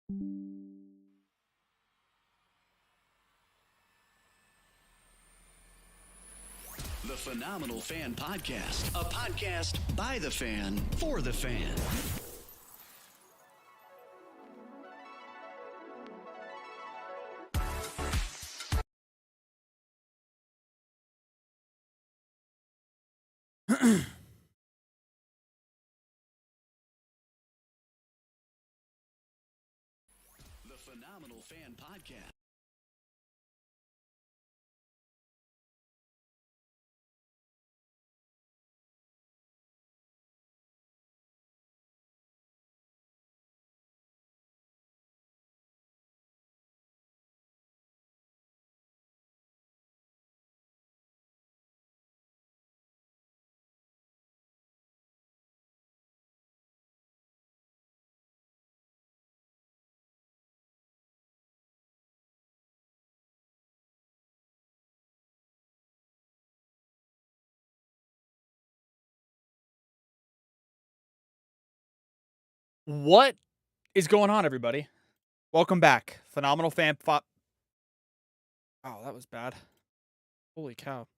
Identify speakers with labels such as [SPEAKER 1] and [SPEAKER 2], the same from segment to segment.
[SPEAKER 1] The Phenomenal Fan Podcast, a podcast by the fan, for the fan. The Phenomenal Fan Podcast.
[SPEAKER 2] What is going on, everybody? Welcome back. Phenomenal Fan Oh, that was bad. Holy cow.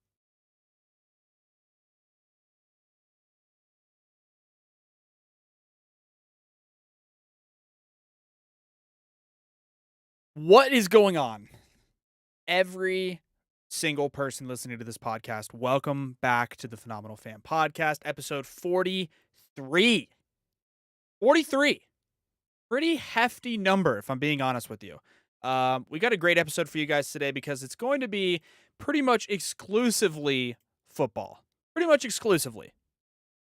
[SPEAKER 2] What is going on? Every single person listening to this podcast, welcome back to the Phenomenal Fan Podcast, episode 43. 43. Pretty hefty number, if I'm being honest with you. We got a great episode for you guys today because it's going to be pretty much exclusively football. Pretty much exclusively.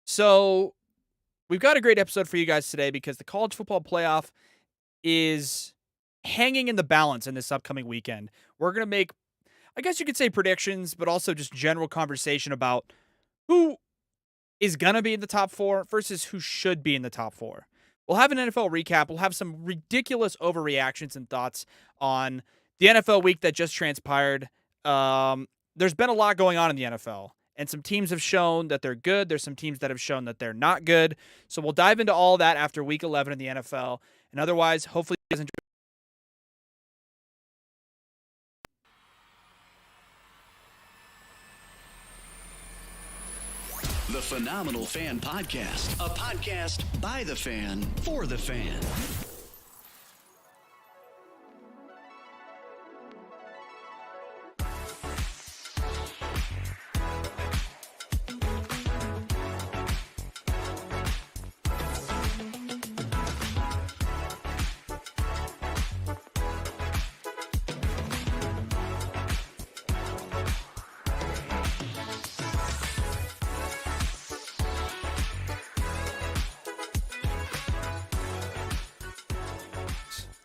[SPEAKER 2] So, we've got a great episode for you guys today because the college football playoff is hanging in the balance in this upcoming weekend. We're going to make, I guess you could say predictions, but also just general conversation about who is going to be in the top four versus who should be in the top four. We'll have an NFL recap. We'll have some ridiculous overreactions and thoughts on the NFL week that just transpired. There's been a lot going on in the NFL, and some teams have shown that they're good. There's some teams that have shown that they're not good. So we'll dive into all that after week 11 in the NFL. And otherwise, hopefully you guys enjoy.
[SPEAKER 1] The Phenomenal Fan Podcast, a podcast by the fan, for the fan.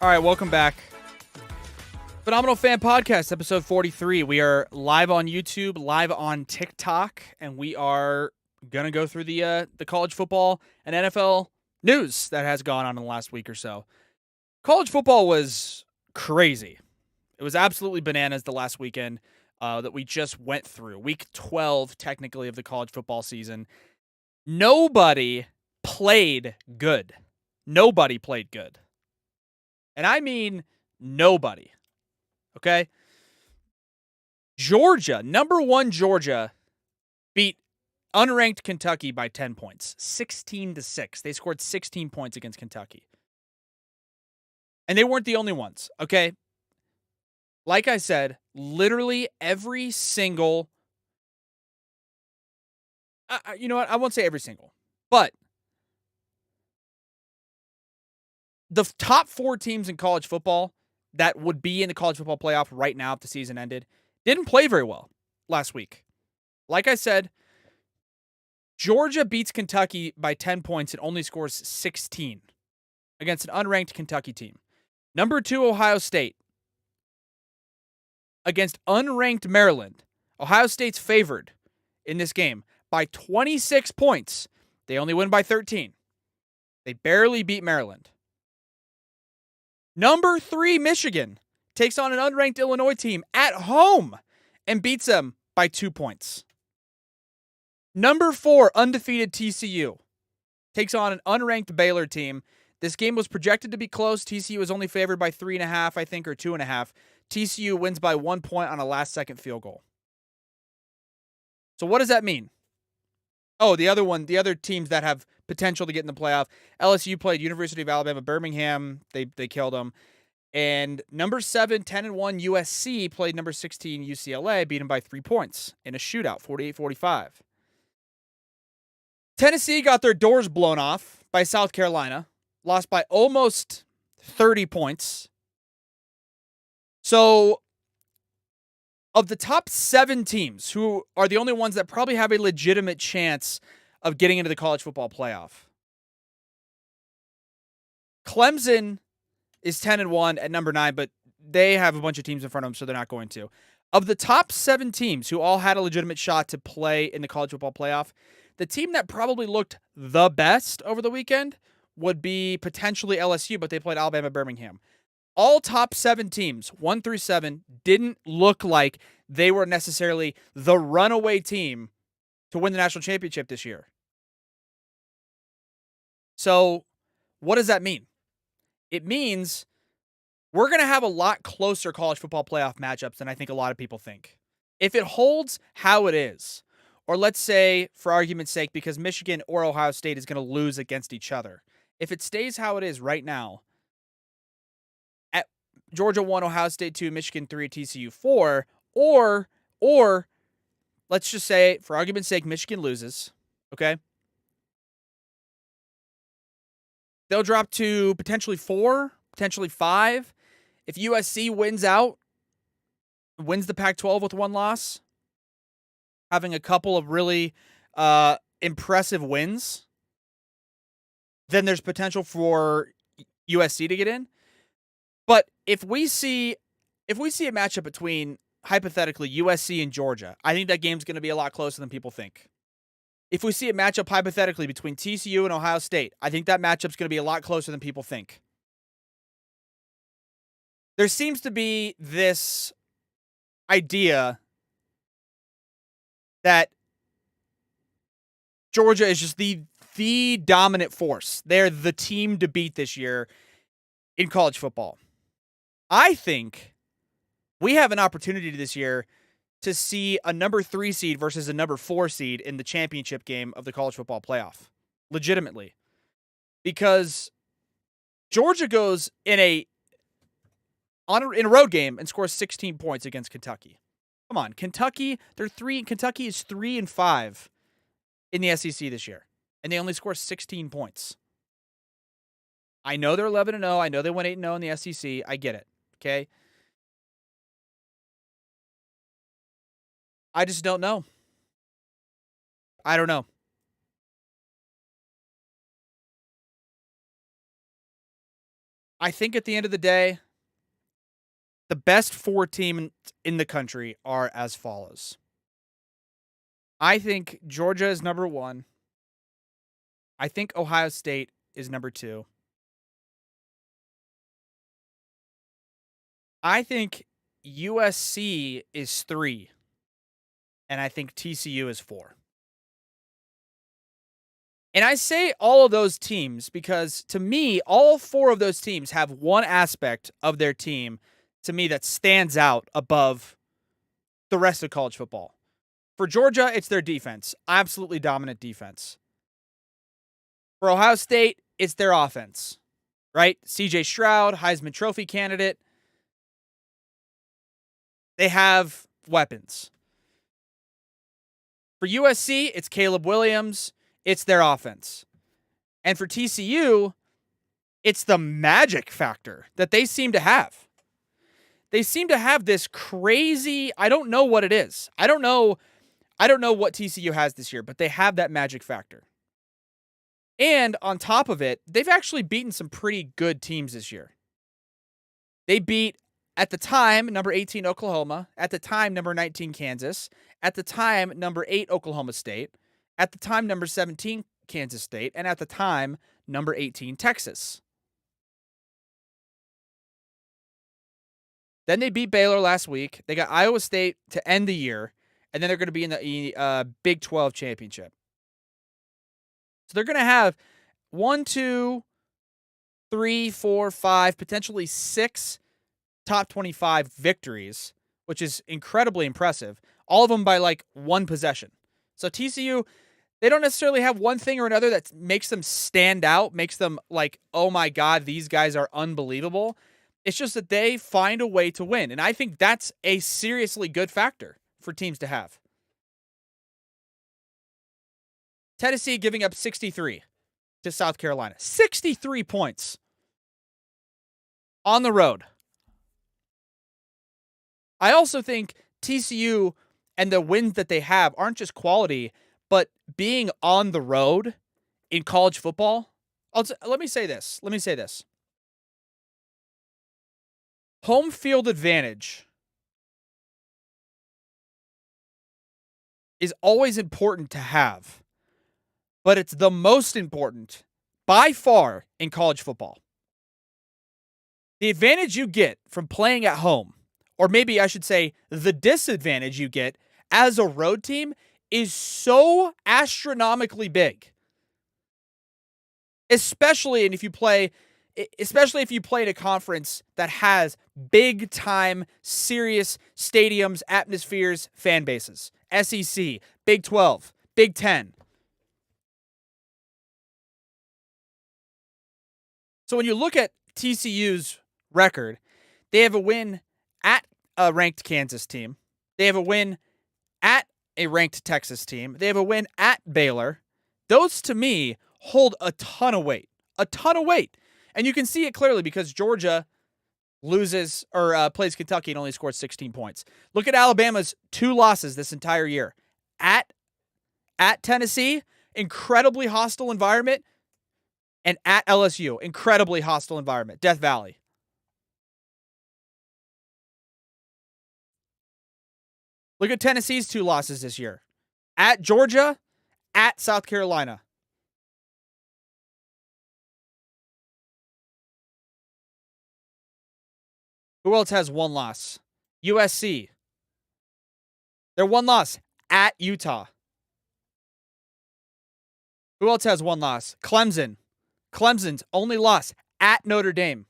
[SPEAKER 2] All right, welcome back. Phenomenal Fan Podcast, episode 43. We are live on YouTube, live on TikTok, and we are going to go through the college football and NFL news that has gone on in the last week or so. College football was crazy. It was absolutely bananas the last weekend that we just went through. Week 12, technically, of the college football season. Nobody played good. Nobody played good. And I mean nobody, okay? Georgia, number one Georgia, beat unranked Kentucky by 10 points, 16-6. They scored 16 points against Kentucky. And they weren't the only ones, okay? Like I said, literally every single, you know what? I won't say every single, but the top four teams in college football that would be in the college football playoff right now if the season ended didn't play very well last week. Like I said, Georgia beats Kentucky by 10 points and only scores 16 against an unranked Kentucky team. Number 2, Ohio State against unranked Maryland. Ohio State's favored in this game by 26 points. They only win by 13. They barely beat Maryland. Number 3, Michigan takes on an unranked Illinois team at home and beats them by 2 points. Number 4, undefeated TCU takes on an unranked Baylor team. This game was projected to be close. TCU was only favored by 3.5, I think, or 2.5. TCU wins by 1 point on a last-second field goal. So what does that mean? Oh, the other teams that have potential to get in the playoff. LSU played University of Alabama, Birmingham. They killed them. And number 7, 10-1 USC played number 16 UCLA, beat them by 3 points in a shootout, 48-45. Tennessee got their doors blown off by South Carolina, lost by almost 30 points. So, of the top 7 teams, who are the only ones that probably have a legitimate chance of getting into the college football playoff, Clemson is 10-1 at number 9, but they have a bunch of teams in front of them, so they're not going to. Of the top 7 teams who all had a legitimate shot to play in the college football playoff, the team that probably looked the best over the weekend would be potentially LSU, but they played Alabama, Birmingham. All top 7 teams, 1 through 7, didn't look like they were necessarily the runaway team to win the national championship this year. So, what does that mean? It means we're going to have a lot closer college football playoff matchups than I think a lot of people think. If it holds how it is, or let's say, for argument's sake, because Michigan or Ohio State is going to lose against each other, if it stays how it is right now, at Georgia 1, Ohio State 2, Michigan 3, TCU 4, or let's just say, for argument's sake, Michigan loses, okay? They'll drop to potentially 4, potentially 5. If USC wins the Pac-12 with 1 loss, having a couple of really impressive wins, then there's potential for USC to get in. But if we see a matchup between, hypothetically, USC and Georgia, I think that game's going to be a lot closer than people think. If we see a matchup, hypothetically, between TCU and Ohio State, I think that matchup's going to be a lot closer than people think. There seems to be this idea that Georgia is just the dominant force. They're the team to beat this year in college football. I think we have an opportunity this year to see a number 3 seed versus a number 4 seed in the championship game of the college football playoff. Legitimately. Because Georgia goes in a road game and scores 16 points against Kentucky. Come on, Kentucky is 3-5 in the SEC this year, and they only score 16 points. I know they're 11-0. I know they went 8-0 in the SEC. I get it. Okay. I just don't know. I don't know. I think at the end of the day, the best 4 teams in the country are as follows. I think Georgia is number 1. I think Ohio State is number 2. I think USC is 3. And I think TCU is 4. And I say all of those teams because, to me, all 4 of those teams have one aspect of their team, to me, that stands out above the rest of college football. For Georgia, it's their defense. Absolutely dominant defense. For Ohio State, it's their offense, right? C.J. Stroud, Heisman Trophy candidate. They have weapons. For USC, it's Caleb Williams. It's their offense. And for TCU, it's the magic factor that they seem to have. They seem to have this crazy, I don't know what it is. I don't know what TCU has this year, but they have that magic factor. And on top of it, they've actually beaten some pretty good teams this year. They beat, at the time, number 18 Oklahoma, at the time, number 19 Kansas, at the time, number 8 Oklahoma State, at the time, number 17 Kansas State, and at the time, number 18 Texas. Then they beat Baylor last week. They got Iowa State to end the year, and then they're going to be in the Big 12 championship. So they're going to have 1, 2, 3, 4, 5, potentially 6 top 25 victories, which is incredibly impressive. All of them by like one possession. So TCU, they don't necessarily have one thing or another that makes them stand out, makes them like, oh my God, these guys are unbelievable. It's just that they find a way to win. And I think that's a seriously good factor for teams to have. Tennessee giving up 63 to South Carolina. 63 points on the road. I also think TCU and the wins that they have aren't just quality, but being on the road in college football. Let me say this. Home field advantage is always important to have, but it's the most important by far in college football. The advantage you get from playing at home, or maybe I should say the disadvantage you get as a road team, is so astronomically big. Especially if you play in a conference that has big time, serious stadiums, atmospheres, fan bases. SEC, Big 12, Big 10. So when you look at TCU's record, they have a win at a ranked Kansas team. They have a win at a ranked Texas team. They have a win at Baylor. Those, to me, hold a ton of weight. A ton of weight. And you can see it clearly because Georgia loses or plays Kentucky and only scores 16 points. Look at Alabama's 2 losses this entire year. At Tennessee, incredibly hostile environment. And at LSU, incredibly hostile environment. Death Valley. Look at Tennessee's 2 losses this year. At Georgia, at South Carolina. Who else has 1 loss? USC. Their 1 loss at Utah. Who else has 1 loss? Clemson. Clemson's only loss at Notre Dame.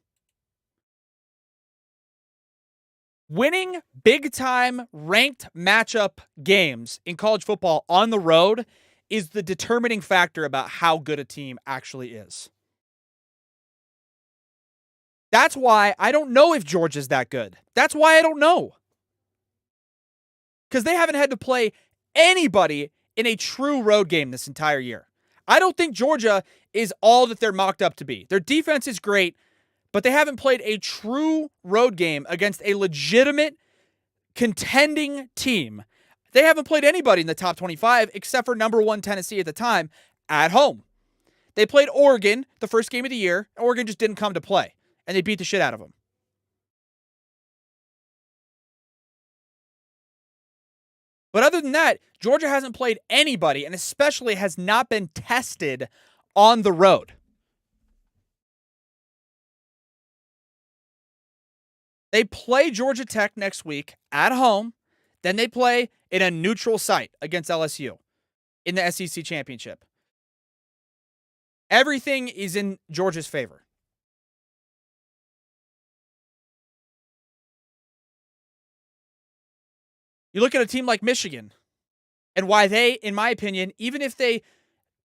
[SPEAKER 2] Winning big-time ranked matchup games in college football on the road is the determining factor about how good a team actually is. That's why I don't know if Georgia's that good. That's why I don't know. Because they haven't had to play anybody in a true road game this entire year. I don't think Georgia is all that they're mocked up to be. Their defense is great, but they haven't played a true road game against a legitimate contending team. They haven't played anybody in the top 25 except for number 1 Tennessee at the time at home. They played Oregon the first game of the year. Oregon just didn't come to play, and they beat the shit out of them. But other than that, Georgia hasn't played anybody, and especially has not been tested on the road. They play Georgia Tech next week at home. Then they play in a neutral site against LSU in the SEC championship. Everything is in Georgia's favor. You look at a team like Michigan and why they, in my opinion, even if they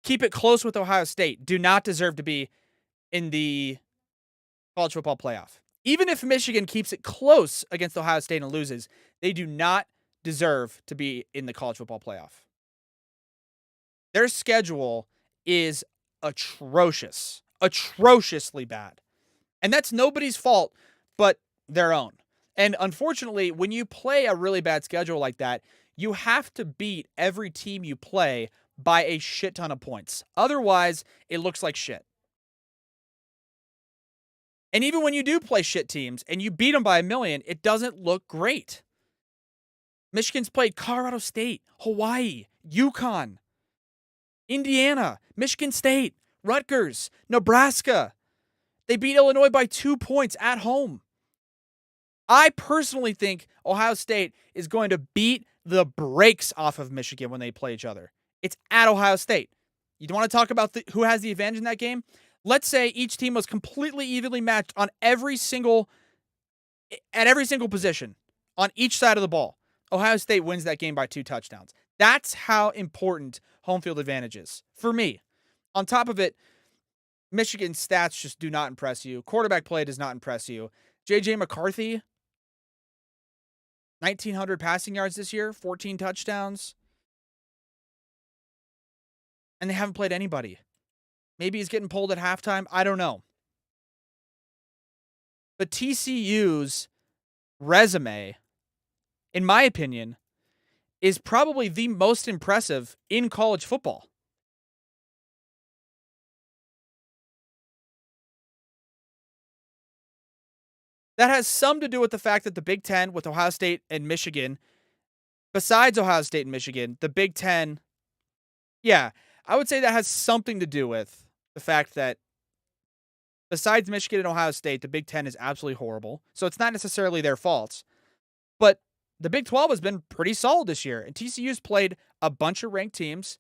[SPEAKER 2] keep it close with Ohio State, do not deserve to be in the college football playoff. Even if Michigan keeps it close against Ohio State and loses, they do not deserve to be in the college football playoff. Their schedule is atrocious, atrociously bad. And that's nobody's fault but their own. And unfortunately, when you play a really bad schedule like that, you have to beat every team you play by a shit ton of points. Otherwise, it looks like shit. And even when you do play shit teams and you beat them by 1 million, it doesn't look great. Michigan's played Colorado State, Hawaii, UConn, Indiana, Michigan State, Rutgers, Nebraska. They beat Illinois by 2 points at home. I personally think Ohio State is going to beat the brakes off of Michigan when they play each other. It's at Ohio State. You want to talk about who has the advantage in that game? let's say each team was completely evenly matched on at every single position on each side of the ball. Ohio State wins that game by 2 touchdowns. That's how important home field advantage is for me. On top of it, Michigan's stats just do not impress you. Quarterback play does not impress you. J.J. McCarthy, 1,900 passing yards this year, 14 touchdowns. And they haven't played anybody. Maybe he's getting pulled at halftime. I don't know. But TCU's resume, in my opinion, is probably the most impressive in college football. That has some to do with the fact that the Big Ten, with Ohio State and Michigan, besides Ohio State and Michigan, the Big Ten, yeah, I would say that has something to do with the fact that besides Michigan and Ohio State, the Big Ten is absolutely horrible. So it's not necessarily their faults. But the Big 12 has been pretty solid this year, and TCU's played a bunch of ranked teams,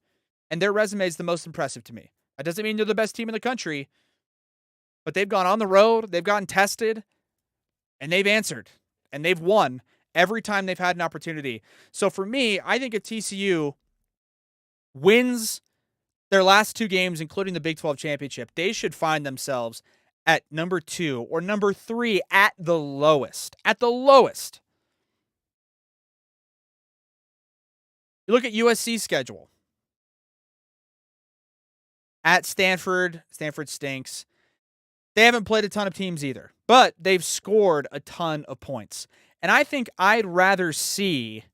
[SPEAKER 2] and their resume is the most impressive to me. That doesn't mean they're the best team in the country, but they've gone on the road, they've gotten tested, and they've answered, and they've won every time they've had an opportunity. So for me, I think if TCU wins their last 2 games, including the Big 12 championship, they should find themselves at number 2 or number 3 at the lowest. At the lowest. You look at USC's schedule. At Stanford, Stanford stinks. They haven't played a ton of teams either, but they've scored a ton of points. And I think I'd rather see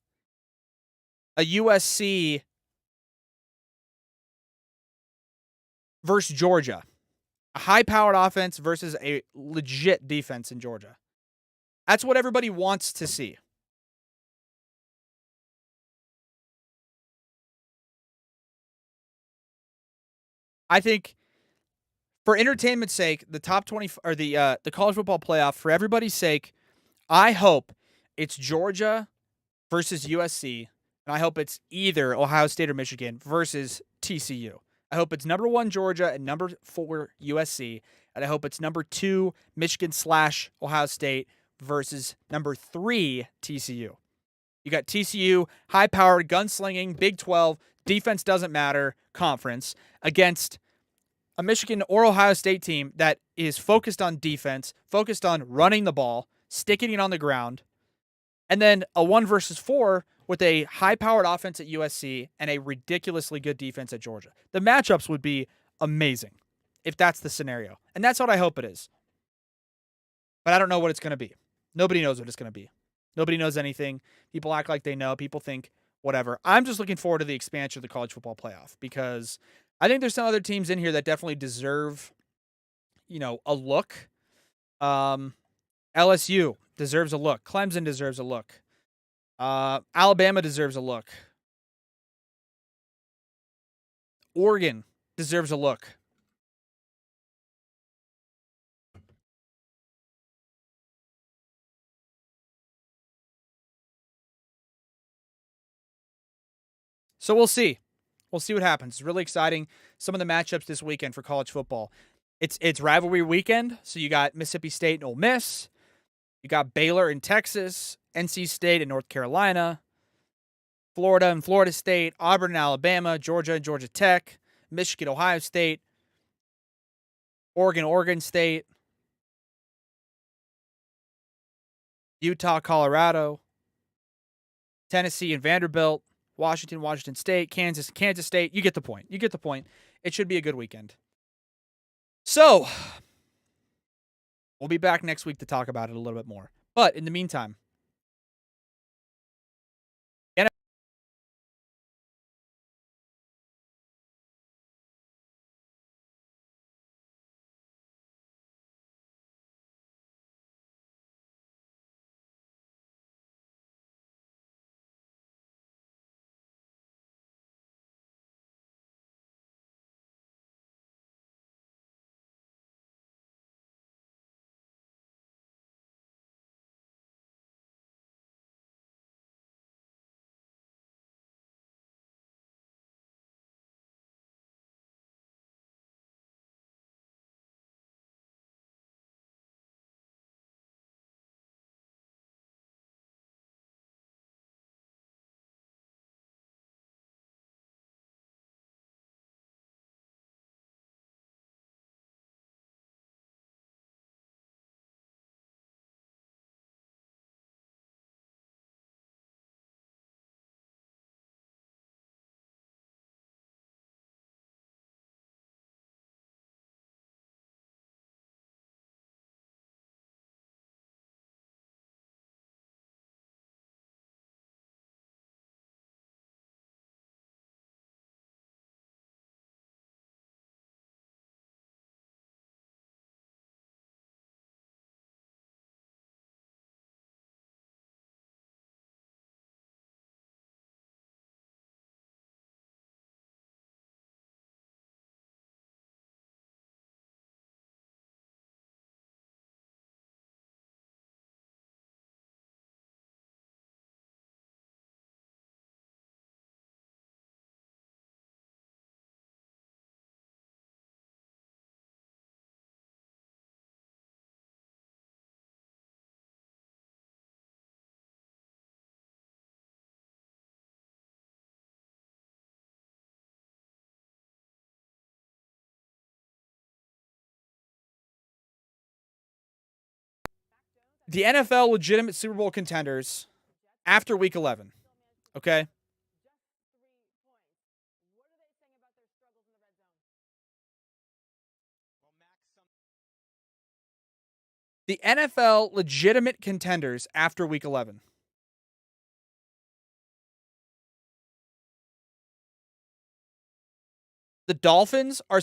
[SPEAKER 2] a USC versus Georgia, a high-powered offense versus a legit defense in Georgia. That's what everybody wants to see. I think for entertainment's sake, the top 20 or the college football playoff, for everybody's sake, I hope it's Georgia versus USC, and I hope it's either Ohio State or Michigan versus TCU. I hope it's number 1 Georgia and number 4 USC, and I hope it's number 2 Michigan/Ohio State versus number 3 TCU. You got TCU, high-powered, gunslinging, Big 12, defense doesn't matter, conference, against a Michigan or Ohio State team that is focused on defense, focused on running the ball, sticking it on the ground, and then a 1 versus 4 with a high-powered offense at USC and a ridiculously good defense at Georgia. The matchups would be amazing if that's the scenario, and that's what I hope it is. But I don't know what it's going to be. Nobody knows what it's going to be. Nobody knows anything. People act like they know. People think whatever. I'm just looking forward to the expansion of the college football playoff because I think there's some other teams in here that definitely deserve, a look. LSU deserves a look. Clemson deserves a look. Alabama deserves a look. Oregon deserves a look. So we'll see. We'll see what happens. It's really exciting. Some of the matchups this weekend for college football. It's rivalry weekend, so you got Mississippi State and Ole Miss. You got Baylor and Texas, NC State and North Carolina, Florida and Florida State, Auburn and Alabama, Georgia and Georgia Tech, Michigan, Ohio State, Oregon, Oregon State, Utah, Colorado, Tennessee and Vanderbilt, Washington, Washington State, Kansas, Kansas State. You get the point. You get the point. It should be a good weekend. So, we'll be back next week to talk about it a little bit more. But in the meantime, the NFL legitimate Super Bowl contenders after week 11. Okay? The NFL legitimate contenders after week 11. The Dolphins are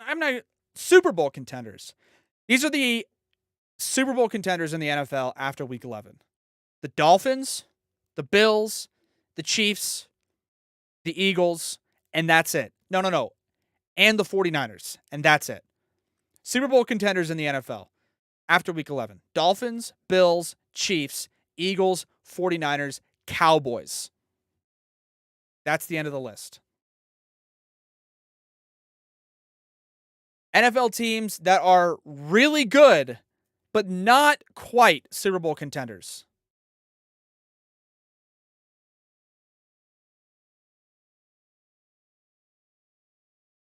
[SPEAKER 2] I'm not Super Bowl contenders. These are the Super Bowl contenders in the NFL after week 11. The Dolphins, the Bills, the Chiefs, the Eagles, and that's it. No. And the 49ers, and that's it. Super Bowl contenders in the NFL after week 11. Dolphins, Bills, Chiefs, Eagles, 49ers, Cowboys. That's the end of the list. NFL teams that are really good, but not quite Super Bowl contenders.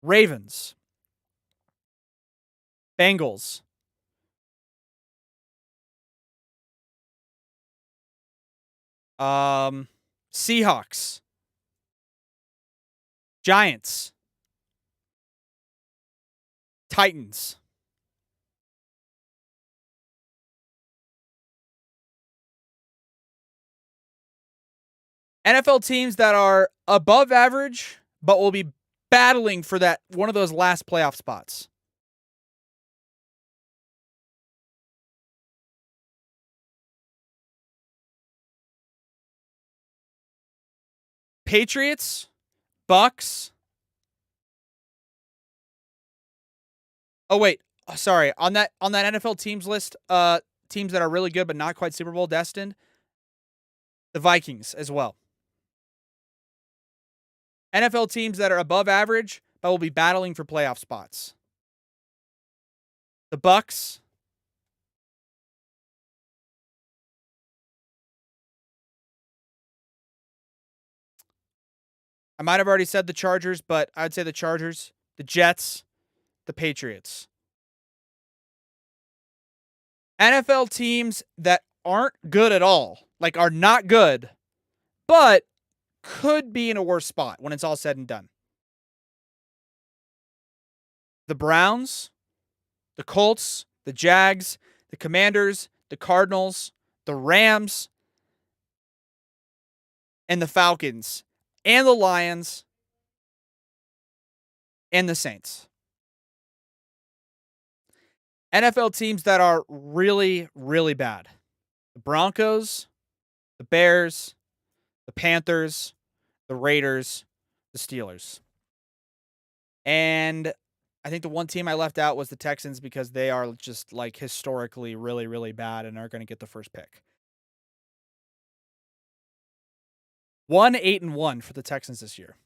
[SPEAKER 2] Ravens, Bengals, Seahawks, Giants, Titans, NFL teams that are above average, but will be battling for that one of those last playoff spots. Patriots, Bucks. Oh wait, sorry. On that NFL teams list, teams that are really good but not quite Super Bowl destined, the Vikings as well. NFL teams that are above average but will be battling for playoff spots. The Bucks, I might have already said the Chargers, but I'd say the Chargers, the Jets, the Patriots. NFL teams that aren't good at all, like are not good, but could be in a worse spot when it's all said and done. The Browns, the Colts, the Jags, the Commanders, the Cardinals, the Rams, and the Falcons, and the Lions, and the Saints. NFL teams that are really, really bad. The Broncos, the Bears, the Panthers, the Raiders, the Steelers. And I think the one team I left out was the Texans because they are just like historically really, really bad and are going to get the first pick. 1-8-1 for the Texans this year.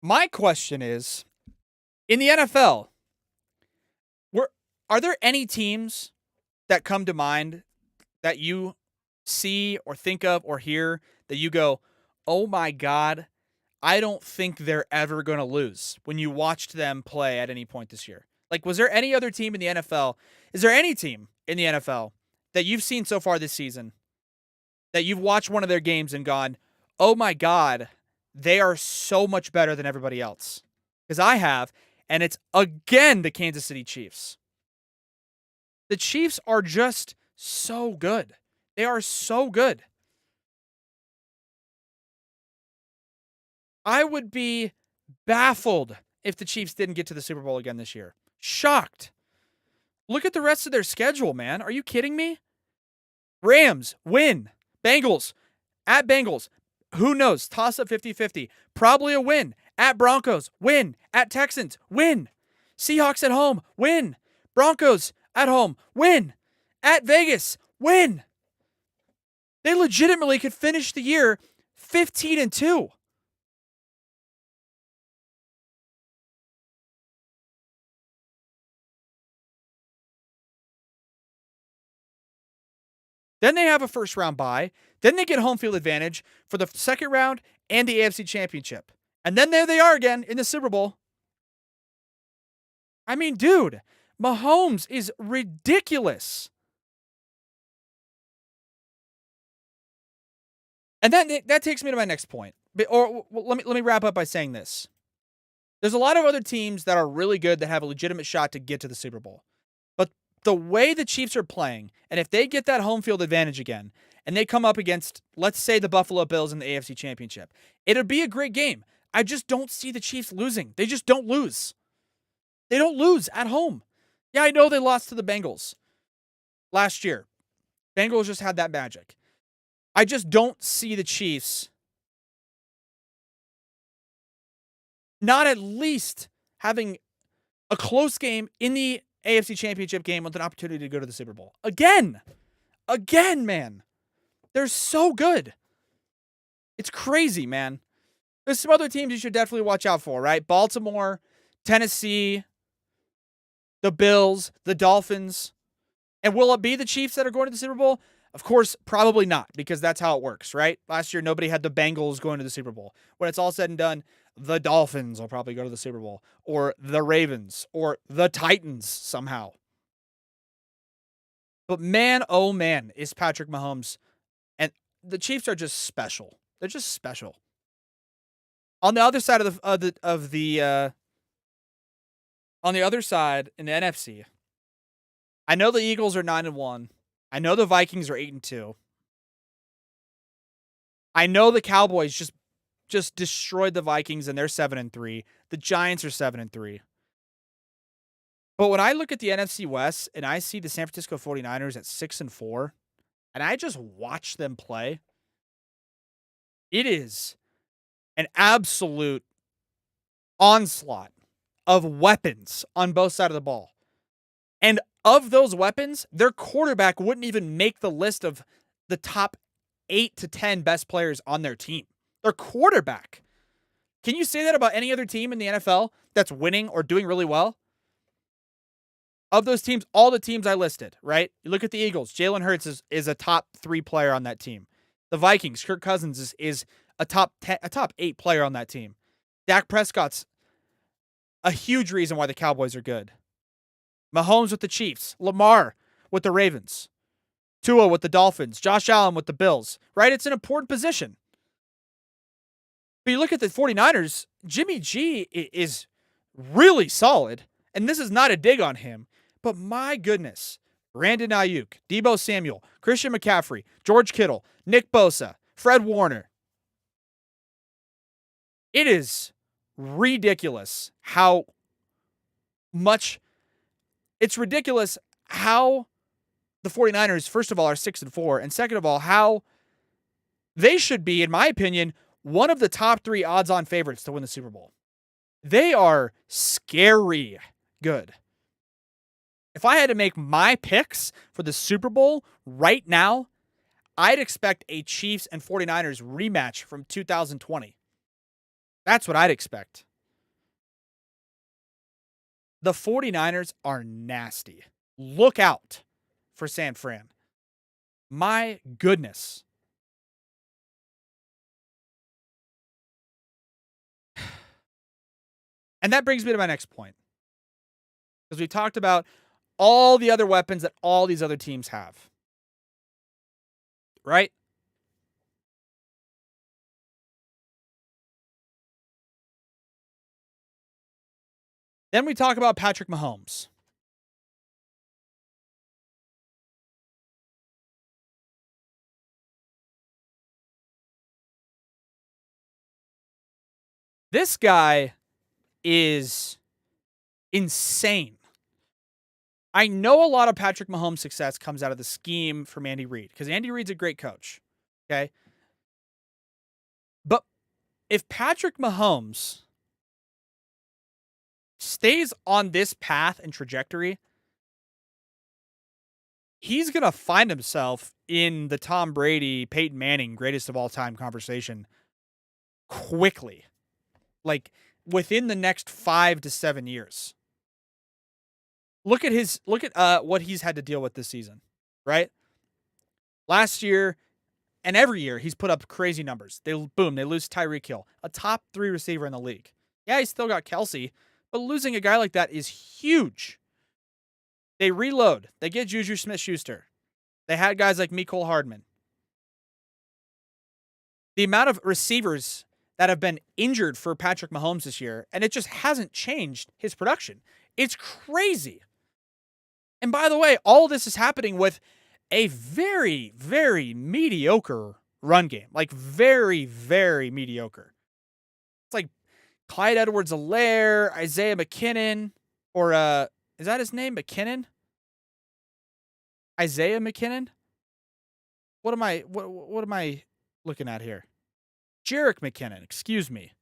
[SPEAKER 2] My question is, in the NFL, are there any teams that come to mind that you see or think of or hear that you go, oh my God, I don't think they're ever going to lose when you watched them play at any point this year? Like, was there any other team in the NFL? Is there any team in the NFL that you've seen so far this season that you've watched one of their games and gone, oh my God, they are so much better than everybody else? Because I have, and it's again the Kansas City Chiefs. The Chiefs are just so good. They are so good. I would be baffled if the Chiefs didn't get to the Super Bowl again this year. Shocked. Look at the rest of their schedule, man. Are you kidding me? Rams, win. Bengals, at Bengals. Who knows? Toss up 50-50. Probably a win. At Broncos, win. At Texans, win. Seahawks at home, win. Broncos at home, win. At Vegas, win. They legitimately could finish the year 15-2. Then they have a first round bye. Then they get home field advantage for the second round and the AFC Championship. And then there they are again in the Super Bowl. I mean, dude, Mahomes is ridiculous. And that takes me to my next point. Let me wrap up by saying this. There's a lot of other teams that are really good that have a legitimate shot to get to the Super Bowl. But the way the Chiefs are playing, and if they get that home field advantage again, and they come up against, let's say, the Buffalo Bills in the AFC Championship, it'll be a great game. I just don't see the Chiefs losing. They just don't lose. They don't lose at home. Yeah, I know they lost to the Bengals last year. Bengals just had that magic. I just don't see the Chiefs not at least having a close game in the AFC Championship game with an opportunity to go to the Super Bowl. Again, man. They're so good. It's crazy, man. There's some other teams you should definitely watch out for, right? Baltimore, Tennessee, the Bills, the Dolphins. And will it be the Chiefs that are going to the Super Bowl? Of course, probably not, because that's how it works, right? Last year, nobody had the Bengals going to the Super Bowl. When it's all said and done, the Dolphins will probably go to the Super Bowl, or the Ravens, or the Titans somehow. But man, oh man, is Patrick Mahomes, and the Chiefs are just special. They're just special. On the other side of on the other side in the NFC, I know the Eagles are 9-1. I know the Vikings are 8-2. I know the Cowboys just destroyed the Vikings and they're 7-3. The Giants are 7-3. But when I look at the NFC West and I see the San Francisco 49ers at 6-4, and I just watch them play, it is an absolute onslaught of weapons on both sides of the ball. And of those weapons, their quarterback wouldn't even make the list of the top 8 to 10 best players on their team. Their quarterback. Can you say that about any other team in the NFL that's winning or doing really well? Of those teams, all the teams I listed, right? You look at the Eagles. Jalen Hurts is a top 3 player on that team. The Vikings, Kirk Cousins is a top 8 player on that team. Dak Prescott's a huge reason why the Cowboys are good. Mahomes with the Chiefs, Lamar with the Ravens, Tua with the Dolphins, Josh Allen with the Bills, right? It's an important position. But you look at the 49ers, Jimmy G is really solid, and this is not a dig on him, but my goodness, Brandon Ayuk, Deebo Samuel, Christian McCaffrey, George Kittle, Nick Bosa, Fred Warner. It is ridiculous how much. It's ridiculous how the 49ers, first of all, are 6-4, and second of all, how they should be, in my opinion, one of the top 3 odds-on favorites to win the Super Bowl. They are scary good. If I had to make my picks for the Super Bowl right now, I'd expect a Chiefs and 49ers rematch from 2020. That's what I'd expect. The 49ers are nasty. Look out for San Fran. My goodness. And that brings me to my next point. Because we talked about all the other weapons that all these other teams have. Right? Then we talk about Patrick Mahomes. This guy is insane. I know a lot of Patrick Mahomes' success comes out of the scheme from Andy Reid, because Andy Reid's a great coach. Okay? But if Patrick Mahomes stays on this path and trajectory, he's going to find himself in the Tom Brady, Peyton Manning greatest of all time conversation quickly. Like within the next 5 to 7 years. Look at what he's had to deal with this season, right? Last year and every year, he's put up crazy numbers. They lose Tyreek Hill, a top 3 receiver in the league. Yeah, he's still got Kelsey, but losing a guy like that is huge. They reload. They get Juju Smith-Schuster. They had guys like Mecole Hardman. The amount of receivers that have been injured for Patrick Mahomes this year, and it just hasn't changed his production. It's crazy. And by the way, all this is happening with a very, very mediocre run game. Like, very, very mediocre. It's like Clyde Edwards-Helaire, Isaiah McKinnon, or is that his name? McKinnon? Isaiah McKinnon? What am I looking at here? Jerick McKinnon, excuse me.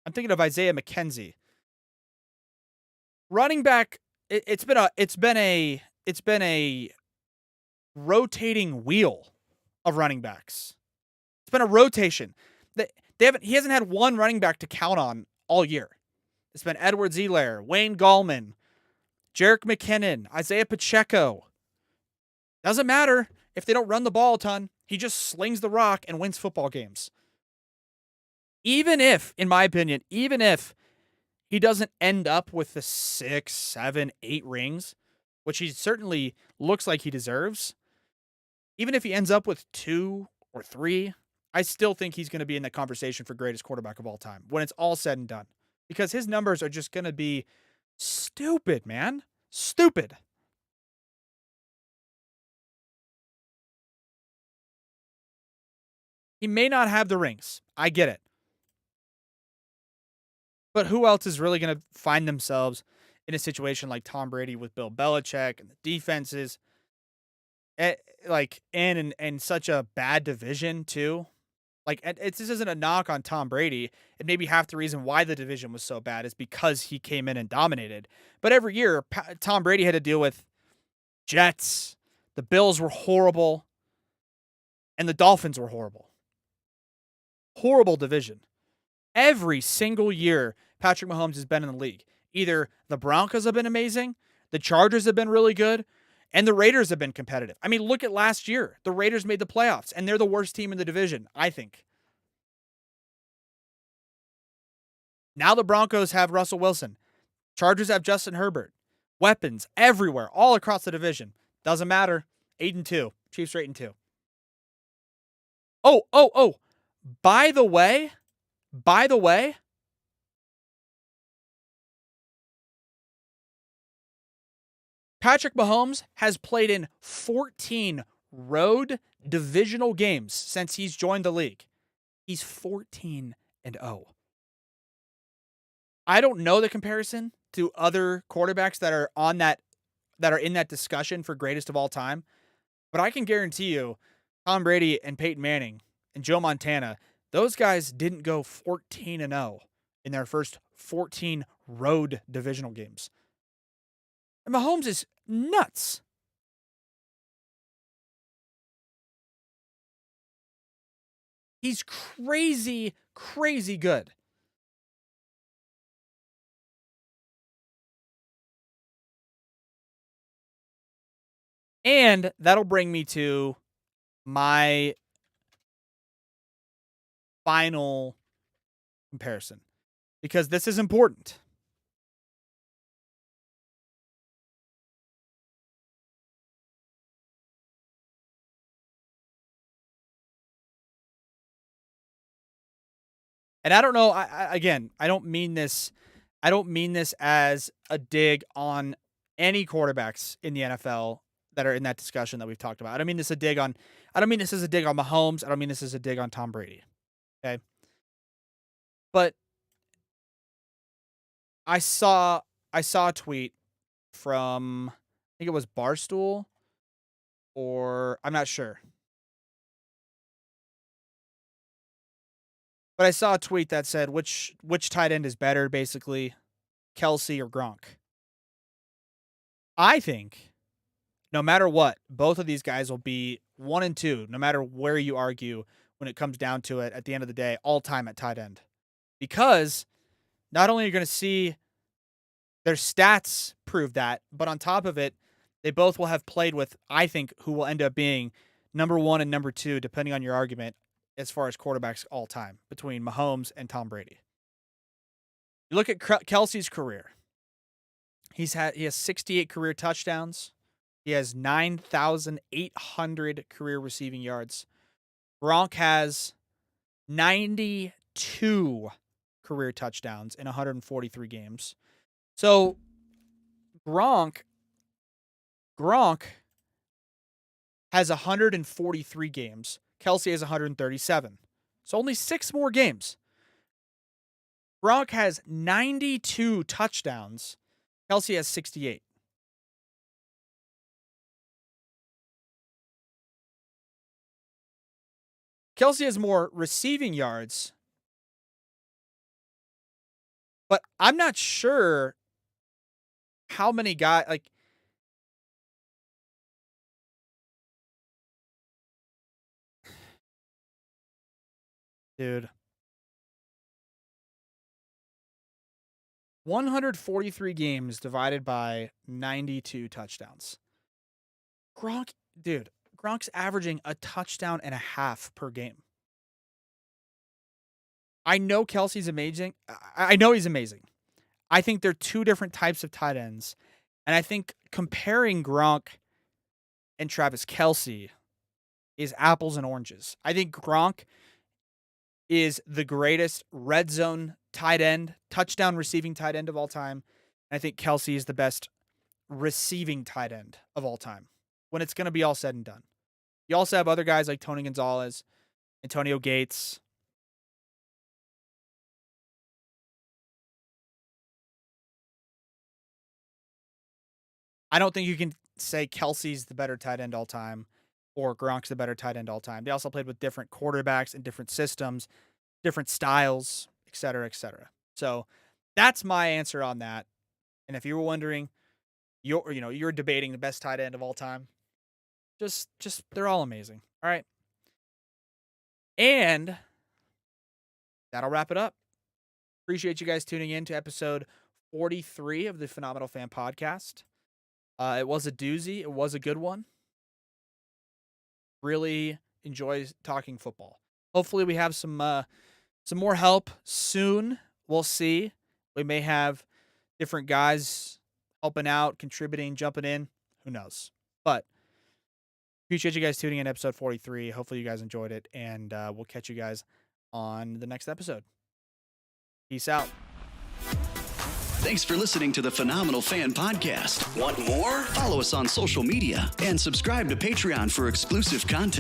[SPEAKER 2] I'm thinking of Isaiah McKenzie. Running back, it's been a rotating wheel of running backs. It's been a rotation. He hasn't had one running back to count on all year. It's been Edwards-Helaire, Wayne Gallman, Jerick McKinnon, Isaiah Pacheco. Doesn't matter if they don't run the ball a ton. He just slings the rock and wins football games. Even if, in my opinion, he doesn't end up with the 6, 7, 8 rings, which he certainly looks like he deserves, even if he ends up with 2 or 3, I still think he's going to be in the conversation for greatest quarterback of all time when it's all said and done. Because his numbers are just going to be stupid, man. Stupid. He may not have the rings. I get it. But who else is really going to find themselves in a situation like Tom Brady with Bill Belichick and the defenses, in such a bad division too? Like, this isn't a knock on Tom Brady. And maybe half the reason why the division was so bad is because he came in and dominated. But every year, Tom Brady had to deal with Jets. The Bills were horrible. And the Dolphins were horrible. Horrible division. Every single year Patrick Mahomes has been in the league, either the Broncos have been amazing, the Chargers have been really good, and the Raiders have been competitive. I mean, look at last year. The Raiders made the playoffs, and they're the worst team in the division, I think. Now the Broncos have Russell Wilson. Chargers have Justin Herbert. Weapons everywhere, all across the division. Doesn't matter. 8-2. Chiefs are 8-2. Oh. By the way, Patrick Mahomes has played in 14 road divisional games since he's joined the league. He's 14-0. I don't know the comparison to other quarterbacks that are in that discussion for greatest of all time, but I can guarantee you Tom Brady and Peyton Manning and Joe Montana, those guys didn't go 14-0 in their first 14 road divisional games. And Mahomes is nuts. He's crazy, crazy good. And that'll bring me to my final comparison, because this is important. And I don't know, I don't mean this as a dig on any quarterbacks in the NFL that are in that discussion that we've talked about. I don't mean this as a dig on Mahomes. I don't mean this as a dig on Tom Brady. Okay? But I saw a tweet from, I think it was Barstool, or I'm not sure. But I saw a tweet that said which tight end is better, basically, Kelsey or Gronk. I think no matter what, both of these guys will be 1 and 2, no matter where you argue when it comes down to it at the end of the day, all time at tight end. Because not only are you going to see their stats prove that, but on top of it, they both will have played with, I think, who will end up being number 1 and number 2, depending on your argument, as far as quarterbacks all time, between Mahomes and Tom Brady. You look at Kelsey's career. He has 68 career touchdowns. He has 9,800 career receiving yards. Gronk has 92 career touchdowns in 143 games. So Gronk has 143 games. Kelsey has 137. So only 6 more games. Gronk has 92 touchdowns. Kelsey has 68. Kelsey has more receiving yards, but I'm not sure how many guys, like, dude, 143 games divided by 92 touchdowns. Gronk's averaging a touchdown and a half per game. I know Kelsey's amazing. I know he's amazing. I think they're 2 different types of tight ends. And I think comparing Gronk and Travis Kelce is apples and oranges. I think Gronk is the greatest red zone tight end, touchdown receiving tight end of all time. And I think Kelce is the best receiving tight end of all time when it's going to be all said and done. You also have other guys like Tony Gonzalez, Antonio Gates. I don't think you can say Kelsey's the better tight end all time or Gronk's the better tight end all time. They also played with different quarterbacks and different systems, different styles, et cetera, et cetera. So that's my answer on that. And if you were wondering, you're debating the best tight end of all time, just they're all amazing. All right. And that'll wrap it up. Appreciate you guys tuning in to episode 43 of the Phenomenal Fan Podcast. It was a doozy. It was a good one. Really enjoy talking football. Hopefully we have some more help soon. We'll see. We may have different guys helping out, contributing, jumping in. Who knows? But appreciate you guys tuning in to episode 43. Hopefully you guys enjoyed it, and we'll catch you guys on the next episode. Peace out.
[SPEAKER 1] Thanks for listening to the Phenomenal Fan Podcast. Want more? Follow us on social media and subscribe to Patreon for exclusive content.